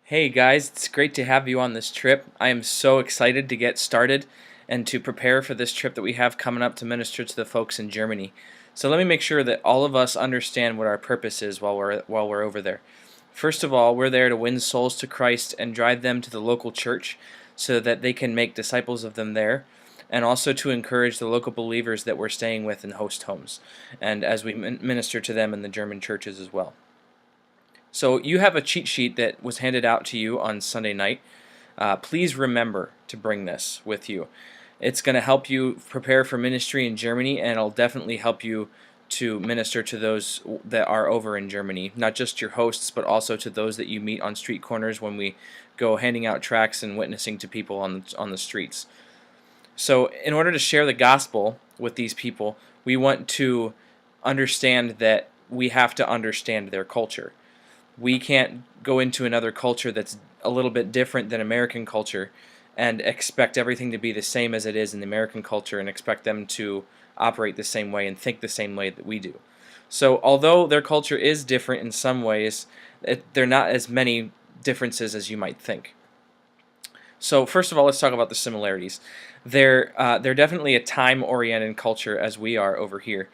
Hey guys, it's great to have you on this trip. I am so excited to get started and to prepare for this trip that we have coming up to minister to the folks in Germany. So let me make sure that all of us understand what our purpose is while we're over there. First of all, we're there to win souls to Christ and drive them to the local church so that they can make disciples of them there, and also to encourage the local believers that we're staying with in host homes, and as we minister to them in the German churches as well. So you have a cheat sheet that was handed out to you on Sunday night. Please remember to bring this with you. It's going to help you prepare for ministry in Germany, and it'll definitely help you to minister to those that are over in Germany, not just your hosts, but also to those that you meet on street corners when we go handing out tracts and witnessing to people on the streets. So in order to share the gospel with these people, we want to understand that we have to understand their culture. We can't go into another culture that's a little bit different than American culture and expect everything to be the same as it is in the American culture and expect them to operate the same way and think the same way that we do. So although their culture is different in some ways, there are not as many differences as you might think. So first of all, let's talk about the similarities. They're definitely a time-oriented culture as we are over here.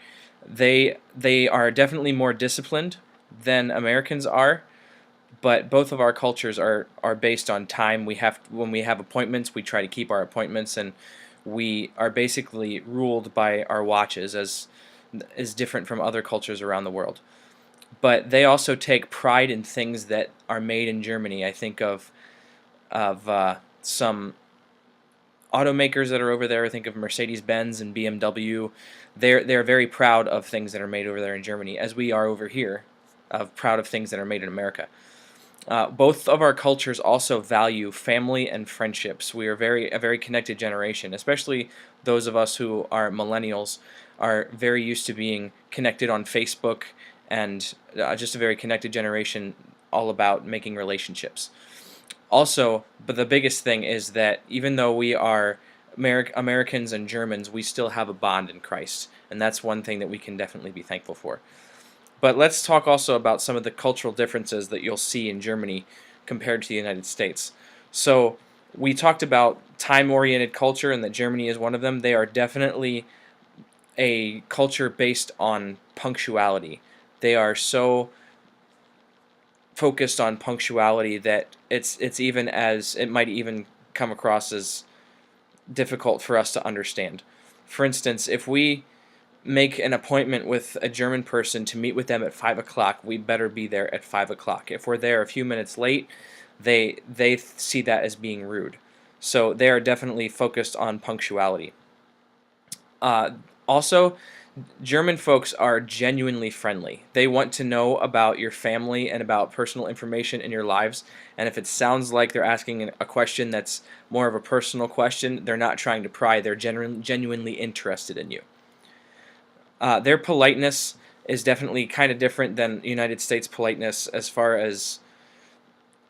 They are definitely more disciplined than Americans are, but both of our cultures are based on time. When we have appointments, we try to keep our appointments, and we are basically ruled by our watches, as is different from other cultures around the world. But they also take pride in things that are made in Germany. I think of some automakers that are over there. I think of Mercedes-Benz and BMW. They're very proud of things that are made over there in Germany, as we are over here, proud of things that are made in America. Both of our cultures also value family and friendships. We are a very connected generation, especially those of us who are millennials are very used to being connected on Facebook, and just a very connected generation, all about making relationships. Also, but the biggest thing is that even though we are Americans and Germans, we still have a bond in Christ, and that's one thing that we can definitely be thankful for. But let's talk also about some of the cultural differences that you'll see in Germany compared to the United States. So we talked about time-oriented culture and that Germany is one of them. They are definitely a culture based on punctuality. They are so focused on punctuality that it might even come across as difficult for us to understand. For instance, if we make an appointment with a German person to meet with them at 5 o'clock, we better be there at 5 o'clock. If we're there a few minutes late, they see that as being rude. So they are definitely focused on punctuality. Also, German folks are genuinely friendly. They want to know about your family and about personal information in your lives. And if it sounds like they're asking a question that's more of a personal question, they're not trying to pry. They're genuinely interested in you. Their politeness is definitely kind of different than United States politeness, as far as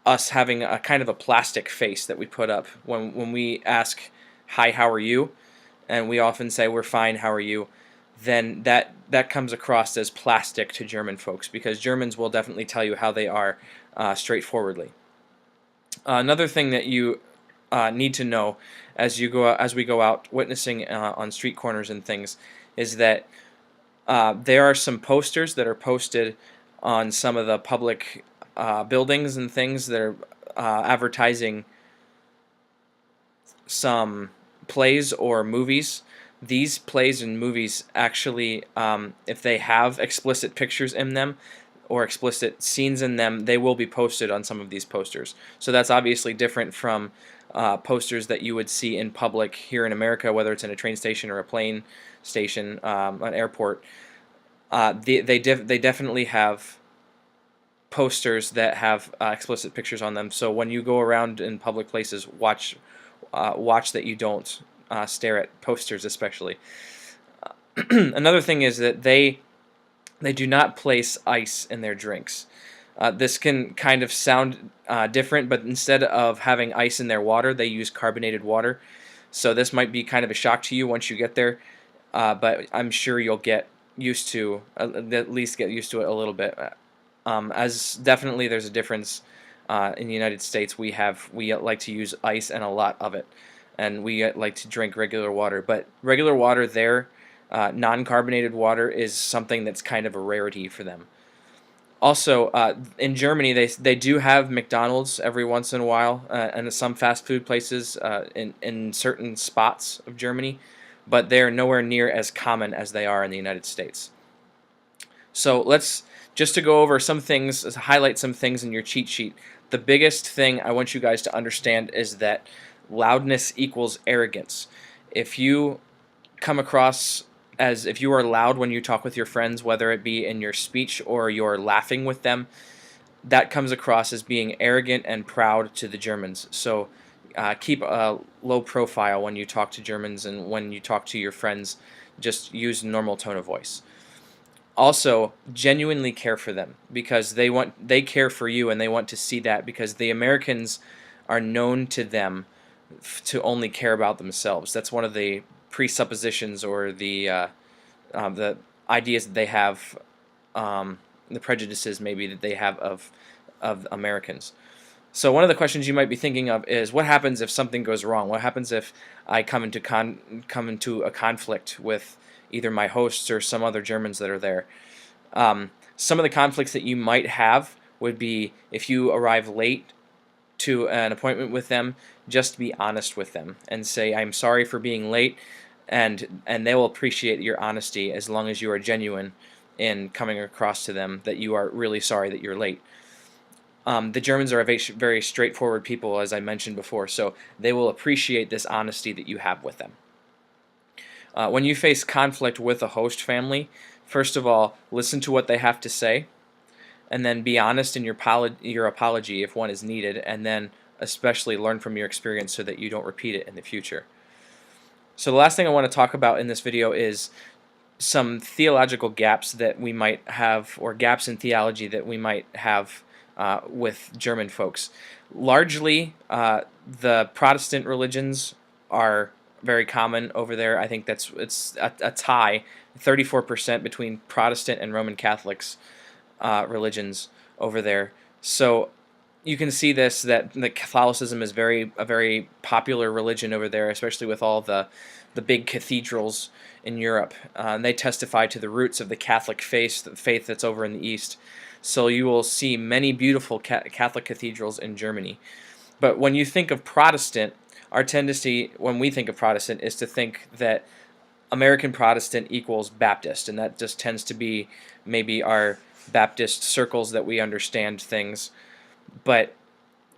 us having a kind of a plastic face that we put up when we ask, "Hi, how are you?" and we often say, "We're fine, how are you?" Then that comes across as plastic to German folks, because Germans will definitely tell you how they are, straightforwardly. Another thing that you need to know as we go out witnessing on street corners and things is that there are some posters that are posted on some of the public buildings and things that are advertising some plays or movies. These plays and movies actually, if they have explicit pictures in them or explicit scenes in them, they will be posted on some of these posters. So that's obviously different from posters that you would see in public here in America, whether it's in a train station or a plane station, an airport. They definitely have posters that have explicit pictures on them. So when you go around in public places, watch that you don't stare at posters, especially. Another thing is that they do not place ice in their drinks. This can kind of sound different, but instead of having ice in their water, they use carbonated water. So this might be kind of a shock to you once you get there, but I'm sure you'll get used to, at least get used to it a little bit. As definitely there's a difference In the United States, we like to use ice and a lot of it, and we like to drink regular water. But regular water there, non-carbonated water, is something that's kind of a rarity for them. Also, in Germany, they do have McDonald's every once in a while, and some fast food places in certain spots of Germany, but they're nowhere near as common as they are in the United States. So let's just to go over some things, highlight some things in your cheat sheet. The biggest thing I want you guys to understand is that loudness equals arrogance. If you come across as if you are loud when you talk with your friends, whether it be in your speech or you're laughing with them, that comes across as being arrogant and proud to the Germans. So keep a low profile when you talk to Germans, and when you talk to your friends, just use normal tone of voice. Also, genuinely care for them, because they care for you, and they want to see that, because the Americans are known to them to only care about themselves. That's one of the presuppositions, or the ideas that they have, the prejudices maybe that they have of Americans. So one of the questions you might be thinking of is, what happens if something goes wrong? What happens if I come into a conflict with either my hosts or some other Germans that are there? Some of the conflicts that you might have would be if you arrive late to an appointment with them. Just be honest with them and say, "I'm sorry for being late," and they will appreciate your honesty, as long as you are genuine in coming across to them that you are really sorry that you're late. The Germans are a very straightforward people, as I mentioned before, so they will appreciate this honesty that you have with them. When you face conflict with a host family, first of all, listen to what they have to say, and then be honest in your apology if one is needed, and then especially learn from your experience so that you don't repeat it in the future. So the last thing I want to talk about in this video is some theological gaps that we might have, or gaps in theology that we might have with German folks. Largely, the Protestant religions are very common over there. I think it's a tie, 34% between Protestant and Roman Catholics religions over there. So you can see that Catholicism is a very popular religion over there, especially with all the big cathedrals in Europe. And they testify to the roots of the Catholic faith, the faith that's over in the East. So you will see many beautiful Catholic cathedrals in Germany. But when you think of Protestant, our tendency when we think of Protestant is to think that American Protestant equals Baptist, and that just tends to be maybe our Baptist circles that we understand things. But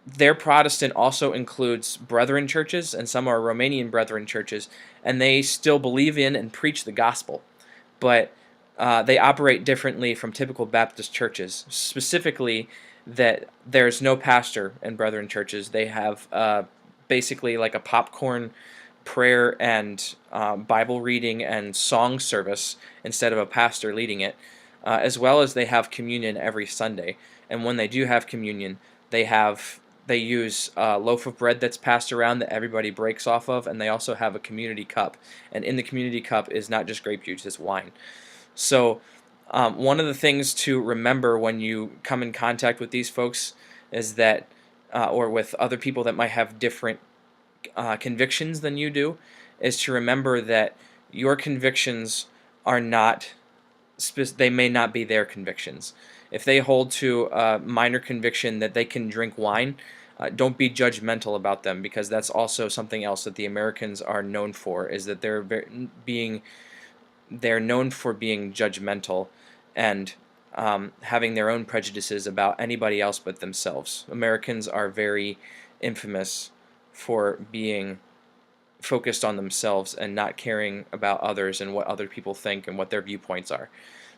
their Protestant also includes Brethren churches, and some are Romanian Brethren churches, and they still believe in and preach the gospel. But they operate differently from typical Baptist churches, specifically that there's no pastor in Brethren churches. They have basically like a popcorn prayer and Bible reading and song service instead of a pastor leading it, as well as they have communion every Sunday. And when they do have communion, they use a loaf of bread that's passed around that everybody breaks off of, and they also have a community cup. And in the community cup is not just grape juice, it's wine. So one of the things to remember when you come in contact with these folks is that, or with other people that might have different convictions than you do, is to remember that your convictions are not, they may not be their convictions. If they hold to a minor conviction that they can drink wine, don't be judgmental about them, because that's also something else that the Americans are known for, is that they're known for being judgmental and having their own prejudices about anybody else but themselves. Americans are very infamous for being focused on themselves and not caring about others and what other people think and what their viewpoints are.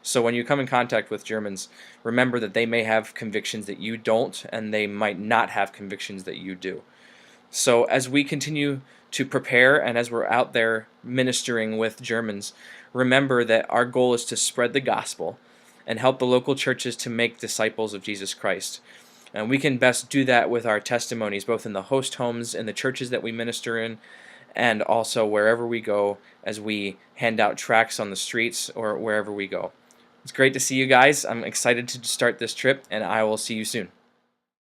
So when you come in contact with Germans, remember that they may have convictions that you don't, and they might not have convictions that you do. So as we continue to prepare, and as we're out there ministering with Germans, remember that our goal is to spread the gospel and help the local churches to make disciples of Jesus Christ. And we can best do that with our testimonies, both in the host homes, in the churches that we minister in, and also wherever we go, as we hand out tracts on the streets or wherever we go. It's great to see you guys. I'm excited to start this trip, and I will see you soon.